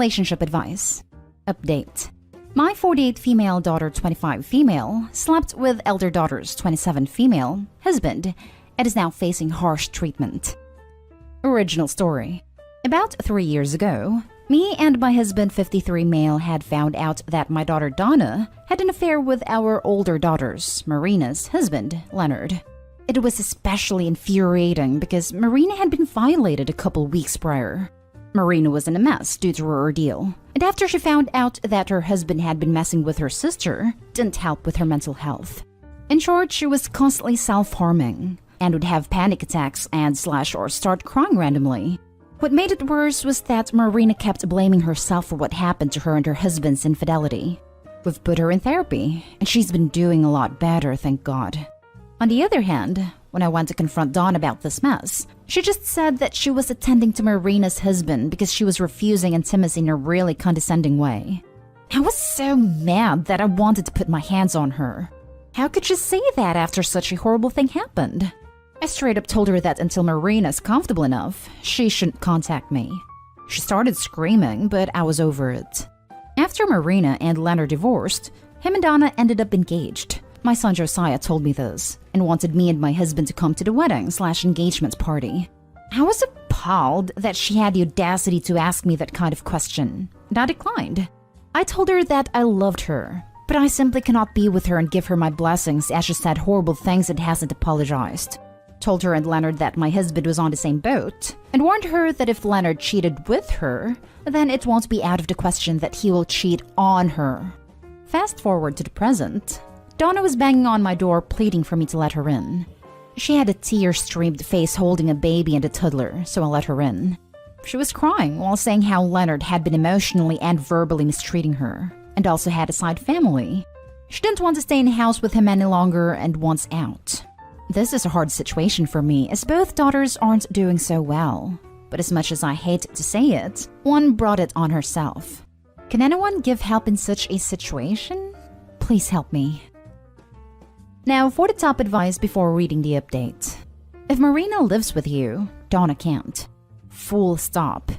Relationship advice. Update. My 48 female daughter 25 female slept with elder daughter's 27 female husband and is now facing harsh treatment. Original story. About 3 years ago, me and my husband 53 male had found out that my daughter Donna had an affair with our older daughter's, Marina's, husband, Leonard. It was especially infuriating because Marina had been violated a couple weeks prior. Marina was in a mess due to her ordeal, and after she found out that her husband had been messing with her sister, didn't help with her mental health. In short, she was constantly self-harming and would have panic attacks and or start crying randomly. What made it worse was that Marina kept blaming herself for what happened to her and her husband's infidelity. We've put her in therapy, and she's been doing a lot better, thank God. On the other hand, when I went to confront Dawn about this mess, she just said that she was attending to Marina's husband because she was refusing intimacy in a really condescending way. I was so mad that I wanted to put my hands on her. How could she say that after such a horrible thing happened? I straight up told her that until Marina's comfortable enough, she shouldn't contact me. She started screaming, but I was over it. After Marina and Leonard divorced, him and Donna ended up engaged. My son Josiah told me this and wanted me and my husband to come to the wedding/engagement party. I was appalled that she had the audacity to ask me that kind of question, and I declined. I told her that I loved her, but I simply cannot be with her and give her my blessings as she said horrible things and hasn't apologized. Told her and Leonard that my husband was on the same boat, and warned her that if Leonard cheated with her, then it won't be out of the question that he will cheat on her. Fast forward to the present. Donna was banging on my door pleading for me to let her in. She had a tear-streamed face holding a baby and a toddler, so I let her in. She was crying while saying how Leonard had been emotionally and verbally mistreating her, and also had a side family. She didn't want to stay in the house with him any longer and wants out. This is a hard situation for me as both daughters aren't doing so well. But as much as I hate to say it, one brought it on herself. Can anyone give help in such a situation? Please help me. Now for the top advice before reading the update. If Marina lives with you, Donna can't. Full stop.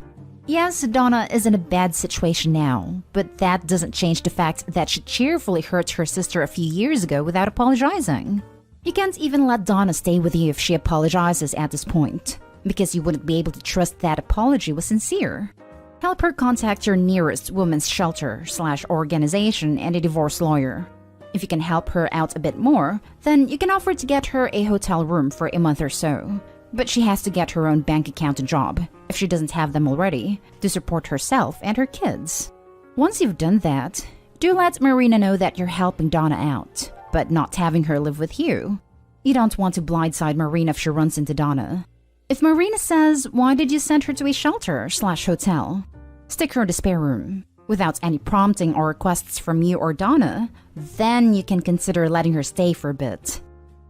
Yes, Donna is in a bad situation now, but that doesn't change the fact that she cheerfully hurt her sister a few years ago without apologizing. You can't even let Donna stay with you if she apologizes at this point, because you wouldn't be able to trust that apology was sincere. Help her contact your nearest women's shelter/organization and a divorce lawyer. If you can help her out a bit more, then you can offer to get her a hotel room for a month or so. But she has to get her own bank account and job, if she doesn't have them already, to support herself and her kids. Once you've done that, do let Marina know that you're helping Donna out, but not having her live with you. You don't want to blindside Marina if she runs into Donna. If Marina says, "Why did you send her to a shelter/hotel?" Stick her in the spare room. Without any prompting or requests from you or Donna, then you can consider letting her stay for a bit.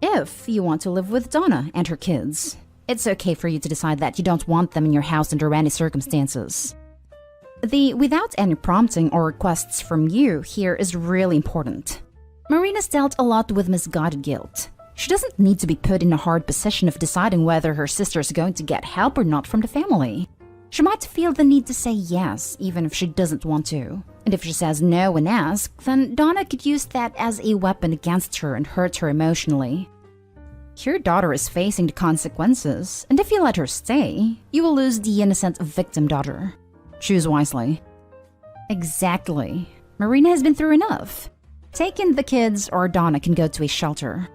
If you want to live with Donna and her kids, it's okay for you to decide that you don't want them in your house under any circumstances. The without any prompting or requests from you here is really important. Marina's dealt a lot with misguided guilt. She doesn't need to be put in a hard position of deciding whether her sister is going to get help or not from the family. She might feel the need to say yes, even if she doesn't want to. And if she says no when asked, then Donna could use that as a weapon against her and hurt her emotionally. Your daughter is facing the consequences, and if you let her stay, you will lose the innocent victim daughter. Choose wisely. Exactly. Marina has been through enough. Take in the kids, or Donna can go to a shelter.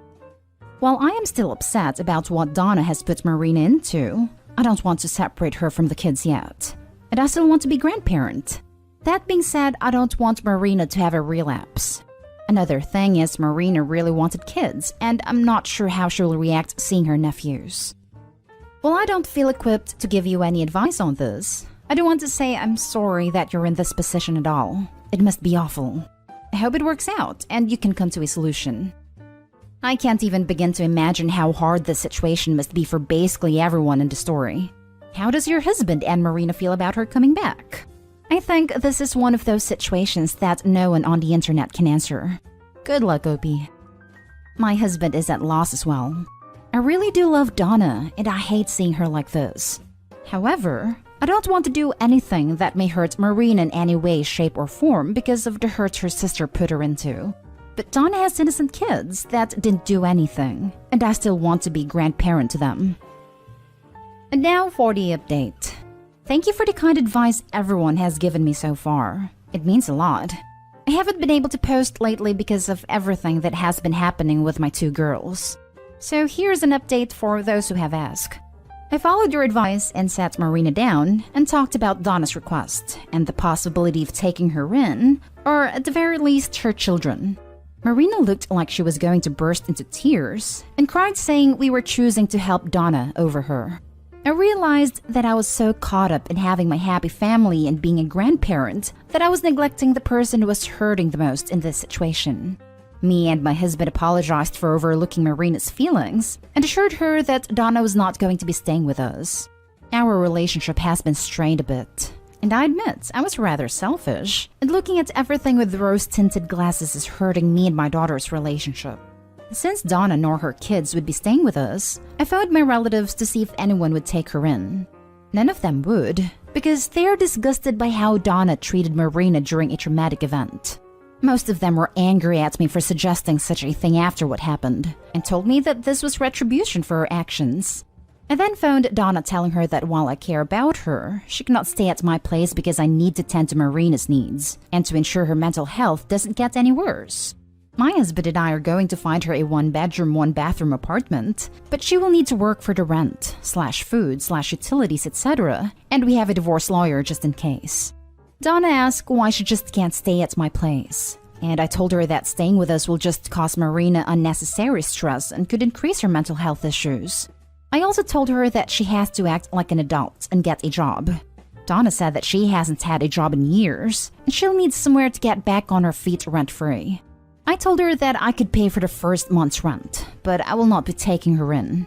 While I am still upset about what Donna has put Marina into, I don't want to separate her from the kids yet. And I still want to be grandparent. That being said, I don't want Marina to have a relapse. Another thing is Marina really wanted kids, and I'm not sure how she'll react seeing her nephews. While I don't feel equipped to give you any advice on this, I do want to say I'm sorry that you're in this position at all. It must be awful. I hope it works out, and you can come to a solution. I can't even begin to imagine how hard this situation must be for basically everyone in the story. How does your husband and Marina feel about her coming back? I think this is one of those situations that no one on the internet can answer. Good luck, Opie. My husband is at loss as well. I really do love Donna, and I hate seeing her like this. However, I don't want to do anything that may hurt Marina in any way, shape, or form because of the hurt her sister put her into. But Donna has innocent kids that didn't do anything, and I still want to be grandparent to them. And now for the update. Thank you for the kind advice everyone has given me so far. It means a lot. I haven't been able to post lately because of everything that has been happening with my 2 girls. So here's an update for those who have asked. I followed your advice and sat Marina down and talked about Donna's request and the possibility of taking her in, or at the very least her children. Marina looked like she was going to burst into tears and cried, saying we were choosing to help Donna over her. I realized that I was so caught up in having my happy family and being a grandparent that I was neglecting the person who was hurting the most in this situation. Me and my husband apologized for overlooking Marina's feelings and assured her that Donna was not going to be staying with us. Our relationship has been strained a bit, and I admit I was rather selfish, and looking at everything with rose-tinted glasses is hurting me and my daughter's relationship. Since Donna nor her kids would be staying with us, I phoned my relatives to see if anyone would take her in. None of them would, because they are disgusted by how Donna treated Marina during a traumatic event. Most of them were angry at me for suggesting such a thing after what happened, and told me that this was retribution for her actions. I then phoned Donna telling her that while I care about her, she cannot stay at my place because I need to tend to Marina's needs, and to ensure her mental health doesn't get any worse. My husband and I are going to find her a 1-bedroom, 1-bathroom apartment, but she will need to work for the rent, /food, /utilities, etc., and we have a divorce lawyer just in case. Donna asked why she just can't stay at my place, and I told her that staying with us will just cause Marina unnecessary stress and could increase her mental health issues. I also told her that she has to act like an adult and get a job. Donna said that she hasn't had a job in years, and she'll need somewhere to get back on her feet rent-free. I told her that I could pay for the first month's rent, but I will not be taking her in.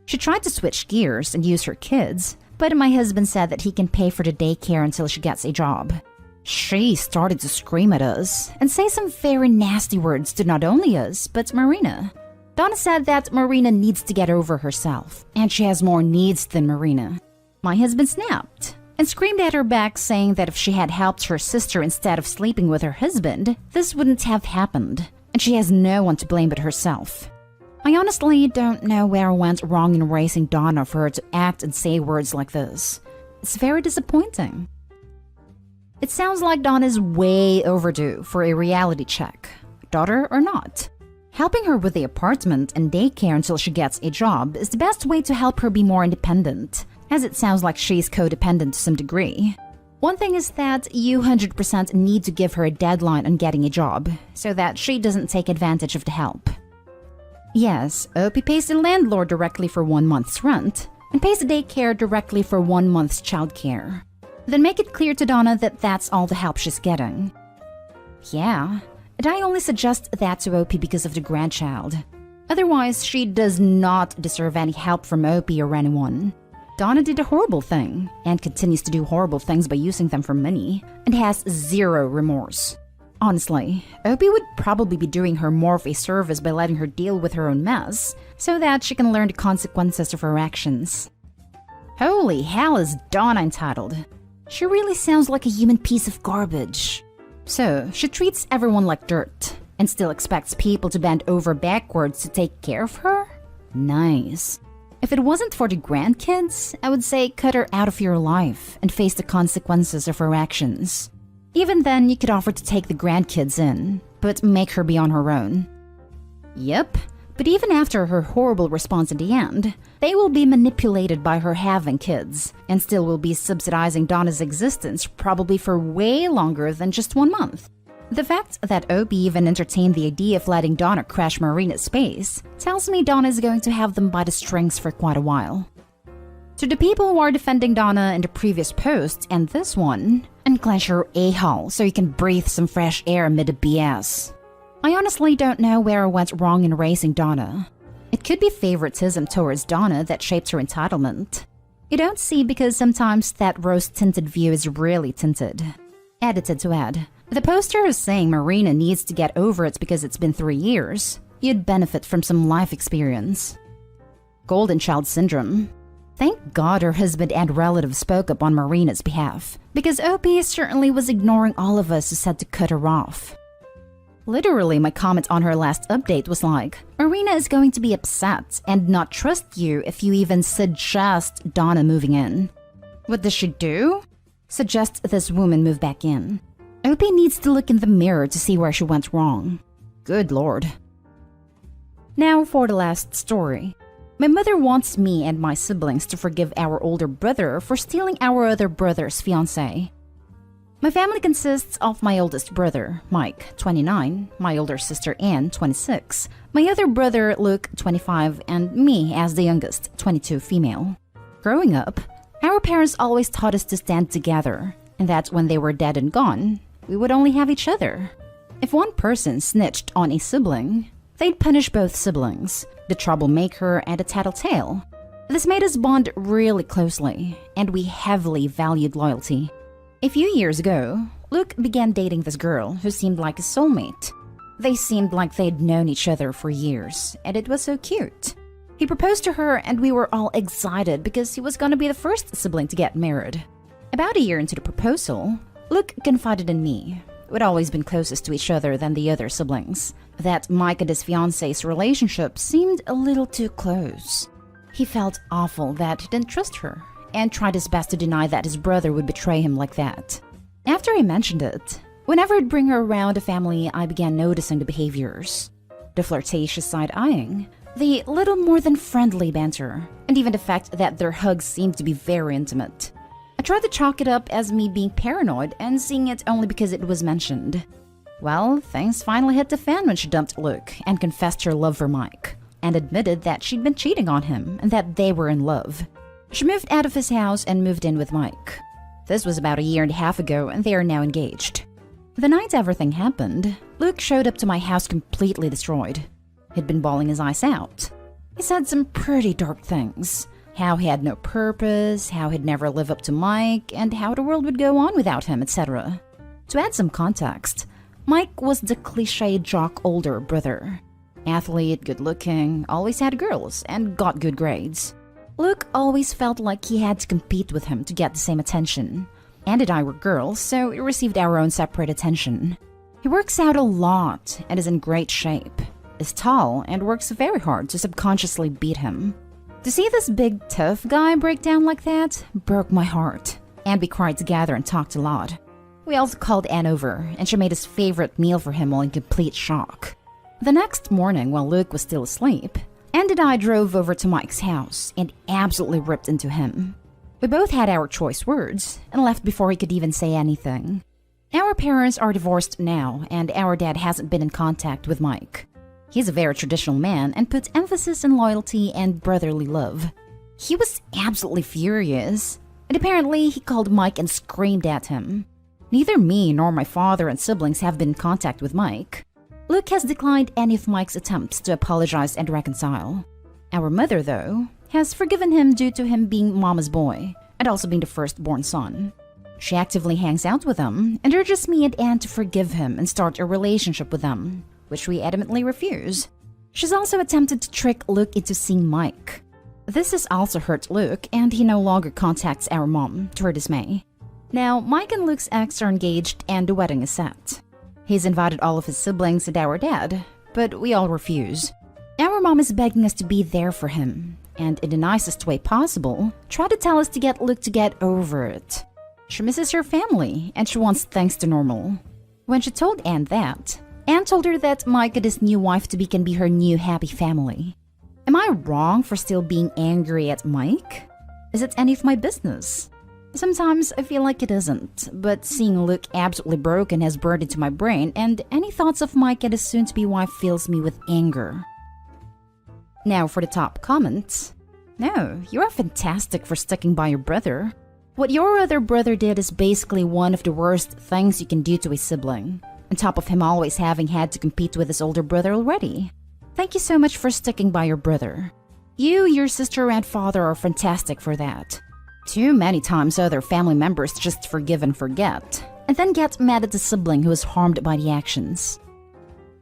She tried to switch gears and use her kids, but my husband said that he can pay for the daycare until she gets a job. She started to scream at us and say some very nasty words to not only us, but Marina. Donna said that Marina needs to get over herself, and she has more needs than Marina. My husband snapped and screamed at her back, saying that if she had helped her sister instead of sleeping with her husband, this wouldn't have happened, and she has no one to blame but herself. I honestly don't know where I went wrong in raising Donna for her to act and say words like this. It's very disappointing. It sounds like Donna is way overdue for a reality check, daughter or not. Helping her with the apartment and daycare until she gets a job is the best way to help her be more independent, as it sounds like she's codependent to some degree. One thing is that you 100% need to give her a deadline on getting a job, so that she doesn't take advantage of the help. Yes, OP pays the landlord directly for 1 month's rent, and pays the daycare directly for 1 month's childcare. Then make it clear to Donna that that's all the help she's getting. Yeah, and I only suggest that to OP because of the grandchild. Otherwise, she does not deserve any help from OP or anyone. Donna did a horrible thing, and continues to do horrible things by using them for money, and has zero remorse. Honestly, OP would probably be doing her more of a service by letting her deal with her own mess, so that she can learn the consequences of her actions. Holy hell, is Donna entitled. She really sounds like a human piece of garbage. So, she treats everyone like dirt, and still expects people to bend over backwards to take care of her? Nice. If it wasn't for the grandkids, I would say cut her out of your life and face the consequences of her actions. Even then, you could offer to take the grandkids in, but make her be on her own. Yep, but even after her horrible response in the end, they will be manipulated by her having kids, and still will be subsidizing Donna's existence probably for way longer than just 1 month. The fact that OP even entertained the idea of letting Donna crash Marina's space tells me Donna is going to have them by the strings for quite a while. To the people who are defending Donna in the previous post and this one, unclench your a-hole so you can breathe some fresh air amid the BS. I honestly don't know where I went wrong in raising Donna. It could be favoritism towards Donna that shaped her entitlement. You don't see because sometimes that rose-tinted view is really tinted. Edited to add, the poster is saying Marina needs to get over it because it's been 3 years. You'd benefit from some life experience. Golden Child Syndrome. Thank God her husband and relatives spoke up on Marina's behalf, because OP certainly was ignoring all of us who said to cut her off. Literally, my comment on her last update was like, Marina is going to be upset and not trust you if you even suggest Donna moving in. What does she do? Suggest this woman move back in. OP needs to look in the mirror to see where she went wrong. Good lord. Now for the last story. My mother wants me and my siblings to forgive our older brother for stealing our other brother's fiancée. My family consists of my oldest brother, Mike, 29, my older sister, Anne, 26, my other brother, Luke, 25, and me as the youngest, 22 female. Growing up, our parents always taught us to stand together, and that when they were dead and gone, we would only have each other. If one person snitched on a sibling, they'd punish both siblings, the troublemaker and the tattletale. This made us bond really closely, and we heavily valued loyalty. A few years ago, Luke began dating this girl who seemed like a soulmate. They seemed like they'd known each other for years, and it was so cute. He proposed to her, and we were all excited because he was gonna be the first sibling to get married. About a year into the proposal, Luke confided in me, we'd always been closest to each other than the other siblings, that Mike and his fiancée's relationship seemed a little too close. He felt awful that he didn't trust her, and tried his best to deny that his brother would betray him like that. After I mentioned it, whenever I'd bring her around the family, I began noticing the behaviors. The flirtatious side-eyeing, the little more than friendly banter, and even the fact that their hugs seemed to be very intimate. I tried to chalk it up as me being paranoid and seeing it only because it was mentioned. Well, things finally hit the fan when she dumped Luke and confessed her love for Mike, and admitted that she'd been cheating on him and that they were in love. She moved out of his house and moved in with Mike. This was about a year and a half ago, and they are now engaged. The night everything happened, Luke showed up to my house completely destroyed. He'd been bawling his eyes out. He said some pretty dark things. How he had no purpose, how he'd never live up to Mike, and how the world would go on without him, etc. To add some context, Mike was the cliché jock older brother. Athlete, good-looking, always had girls, and got good grades. Luke always felt like he had to compete with him to get the same attention. Anne and I were girls, so we received our own separate attention. He works out a lot and is in great shape, is tall, and works very hard to subconsciously beat him. To see this big, tough guy break down like that broke my heart, and we cried together and talked a lot. We also called Anne over, and she made his favorite meal for him while in complete shock. The next morning, while Luke was still asleep, Anne and I drove over to Mike's house and absolutely ripped into him. We both had our choice words and left before he could even say anything. Our parents are divorced now, and our dad hasn't been in contact with Mike. He's a very traditional man and puts emphasis on loyalty and brotherly love. He was absolutely furious, and apparently he called Mike and screamed at him. Neither me nor my father and siblings have been in contact with Mike. Luke has declined any of Mike's attempts to apologize and reconcile. Our mother, though, has forgiven him due to him being mama's boy and also being the firstborn son. She actively hangs out with him and urges me and Anne to forgive him and start a relationship with them, which we adamantly refuse. She's also attempted to trick Luke into seeing Mike. This has also hurt Luke, and he no longer contacts our mom, to her dismay. Now, Mike and Luke's ex are engaged and the wedding is set. He's invited all of his siblings and our dad, but we all refuse. Our mom is begging us to be there for him, and in the nicest way possible, try to tell us to get Luke to get over it. She misses her family, and she wants things to normal. When she told Anne that, Anne told her that Mike and his new wife-to-be can be her new happy family. Am I wrong for still being angry at Mike? Is it any of my business? Sometimes I feel like it isn't, but seeing Luke absolutely broken has burned into my brain, and any thoughts of Mike and his soon-to-be wife fills me with anger. Now for the top comments. No, you are fantastic for sticking by your brother. What your other brother did is basically one of the worst things you can do to a sibling, on top of him always having had to compete with his older brother already. Thank you so much for sticking by your brother. You, your sister, and father are fantastic for that. Too many times other family members just forgive and forget, and then get mad at the sibling who is harmed by the actions.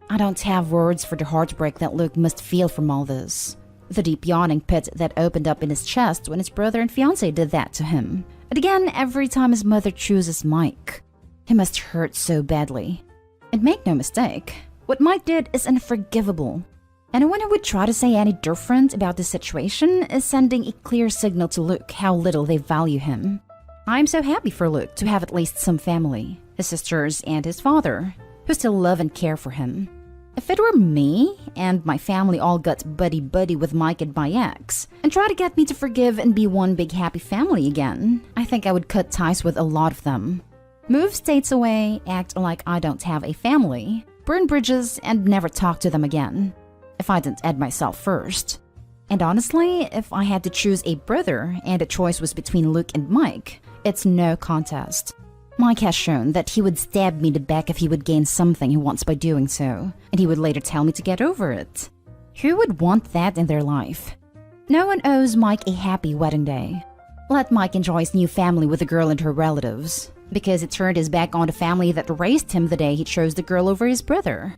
I don't have words for the heartbreak that Luke must feel from all this. The deep yawning pit that opened up in his chest when his brother and fiancé did that to him. And again, every time his mother chooses Mike. He must hurt so badly. And make no mistake, what Mike did is unforgivable. Anyone who would try to say any different about the situation is sending a clear signal to Luke how little they value him. I'm so happy for Luke to have at least some family, his sisters and his father, who still love and care for him. If it were me, and my family all got buddy-buddy with Mike and my ex, and try to get me to forgive and be one big happy family again, I think I would cut ties with a lot of them. Move states away, act like I don't have a family, burn bridges, and never talk to them again. If I didn't add myself first. And honestly, if I had to choose a brother and the choice was between Luke and Mike, it's no contest. Mike has shown that he would stab me in the back if he would gain something he wants by doing so, and he would later tell me to get over it. Who would want that in their life? No one owes Mike a happy wedding day. Let Mike enjoy his new family with the girl and her relatives, because he turned his back on the family that raised him the day he chose the girl over his brother.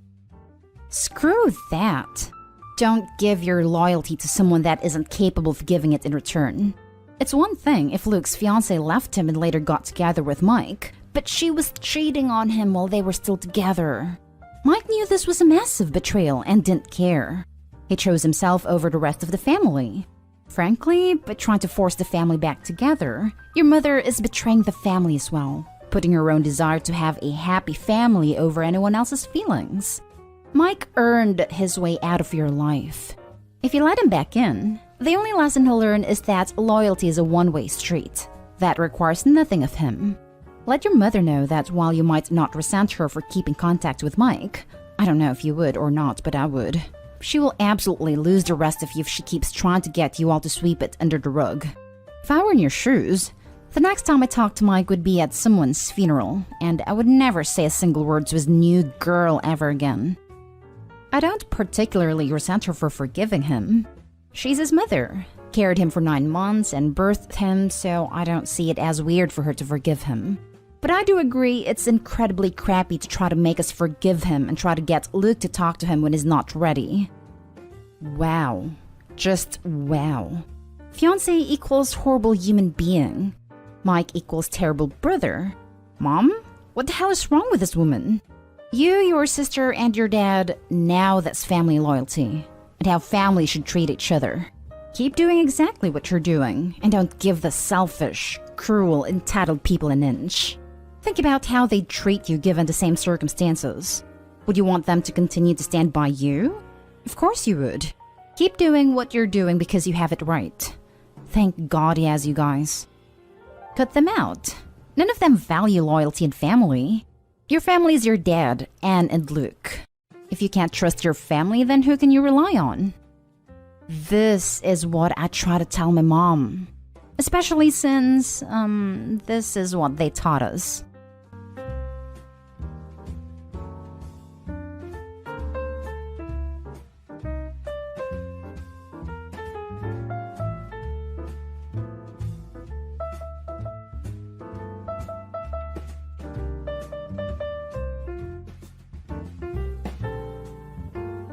Screw that. Don't give your loyalty to someone that isn't capable of giving it in return. It's one thing if Luke's fiancée left him and later got together with Mike, but she was cheating on him while they were still together. Mike knew this was a massive betrayal and didn't care. He chose himself over the rest of the family. Frankly, by trying to force the family back together, your mother is betraying the family as well, putting her own desire to have a happy family over anyone else's feelings. Mike earned his way out of your life. If you let him back in, the only lesson he'll learn is that loyalty is a one-way street. That requires nothing of him. Let your mother know that while you might not resent her for keeping contact with Mike, I don't know if you would or not, but I would. She will absolutely lose the rest of you if she keeps trying to get you all to sweep it under the rug. If I were in your shoes, the next time I talked to Mike would be at someone's funeral, and I would never say a single word to his new girl ever again. I don't particularly resent her for forgiving him. She's his mother, carried him for 9 months and birthed him, so I don't see it as weird for her to forgive him. But I do agree it's incredibly crappy to try to make us forgive him and try to get Luke to talk to him when he's not ready. Wow. Just wow. Fiancé equals horrible human being. Mike equals terrible brother. Mom? What the hell is wrong with this woman? You, your sister, and your dad, now that's family loyalty. And how families should treat each other. Keep doing exactly what you're doing, and don't give the selfish, cruel, entitled people an inch. Think about how they'd treat you given the same circumstances. Would you want them to continue to stand by you? Of course you would. Keep doing what you're doing because you have it right. Thank God he has you guys. Cut them out. None of them value loyalty and family. Your family is your dad, Anne and Luke. If you can't trust your family, then who can you rely on? This is what I try to tell my mom. Especially since, this is what they taught us.